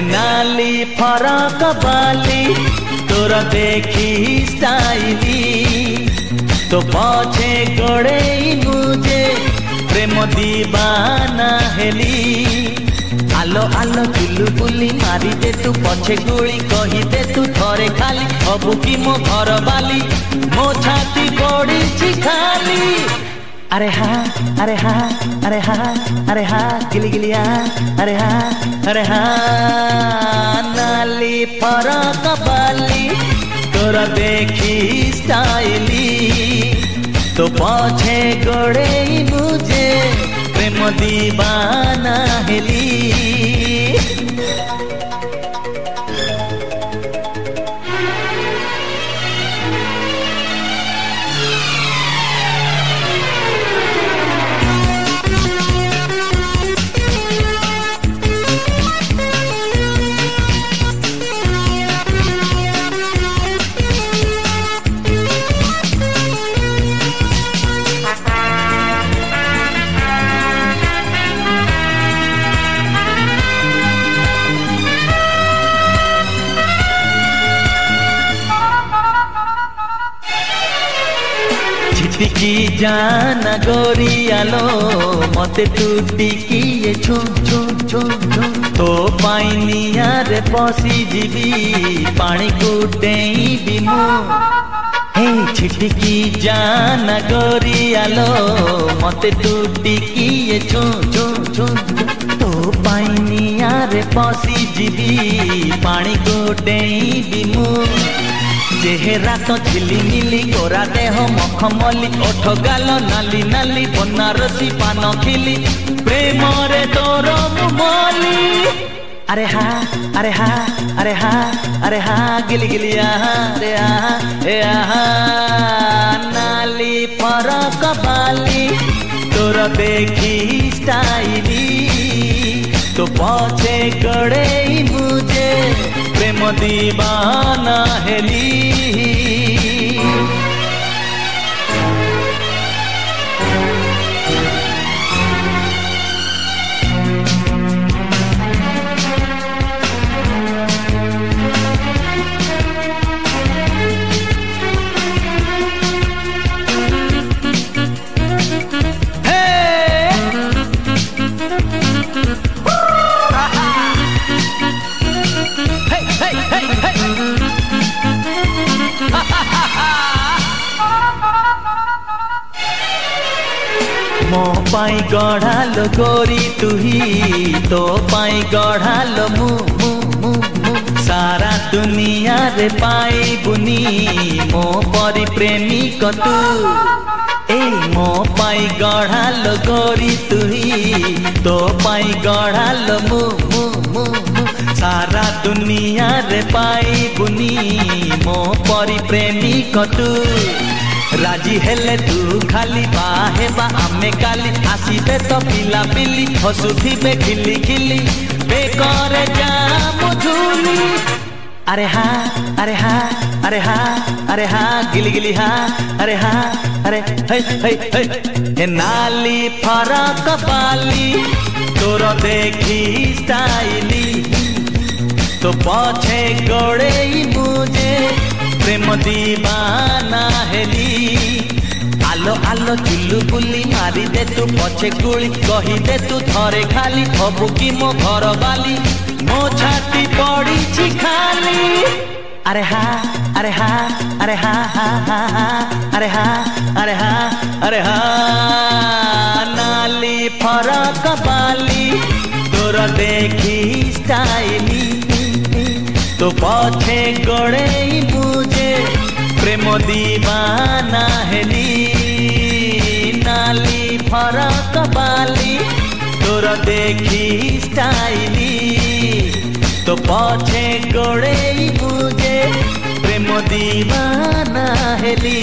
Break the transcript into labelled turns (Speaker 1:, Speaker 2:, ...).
Speaker 1: नाली फरक बाली तोर देखी स्टाइली तो पछे गड़े मुझे प्रेम दीवाना हेली आलो आलो चुलबुली मारी दे तू पछे गुली कही दे तू थरे खाली हबु की मो घर बाली मो छाती पड़ी खाली अरे हाँ अरे हाँ अरे हाँ अरे हाँ गिली गिलिया अरे हाँ नाली फरक बाली तोरा देखी स्टाइली तो पछे गड़े मुझे प्रेम दीवाना हेली टिकी जाना गोरियालो मते तू टिकी छू छू छू छू तो पाइनिया रे पसी जीवी पानी को डेईबी मु हे छिटिकी जाना गोरियालो मते तू टिकी छू छू छू तो पाइनिया रे पसी जीवी पानी को डेईबी मु चेहरा तो झिलिमिली गोरा देह मखमली ओठ गाल नाली नाली बनारसी पान खिली प्रेम रे तोर मुमली अरे हाँ अरे हाँ अरे हाँ अरे हाँ गिली गिलिया रे नाली फरक बाली तोर देखी स्टाइली तो पछे गड़े मुझे प्रेम दीवाना हेली मो पाई गढ़ालो गोरी तुही तो पाई गढ़ालो मु मु मु मु सारा दुनिया रे पाई बुनी मो परी प्रेमी कतु ए मो पाई गढ़ालो गोरी तुही तो पाई गढ़ालो मु मु मु मु सारा दुनिया रे पाई बुनी मो परी प्रेमी कतु राजी हेले तू खाली बाहे बा आमे काली आसीबे तो पिला पिली हसुथिबे खिली खिली बेकर जा मुझुली अरे हाँ अरे हाँ अरे हाँ अरे हाँ गिली गिली हाँ अरे हाँ अरे हे नाली फरक बाली तोर देखी स्टाइली तो पछे गड़े मुझे प्रेम दीवाना हेली आलो आलो चुलबुली मारी दे तू पछे गुली कही दे तू थरे खाली हबु की मो घर बाली मो छाती पड़ी खाली अरे हाँ अरे हाँ अरे हाँ हाँ हाँ हाँ अरे हाँ अरे हाँ अरे हाँ नाली फरक बाली तोर देखी स्टाइली तो पछे गड़े मुझे प्रेम दीवाना हेली नाली फरक बाली तोर देखी स्टाइली तो पछे गड़े मुझे प्रेम दीवाना हेली।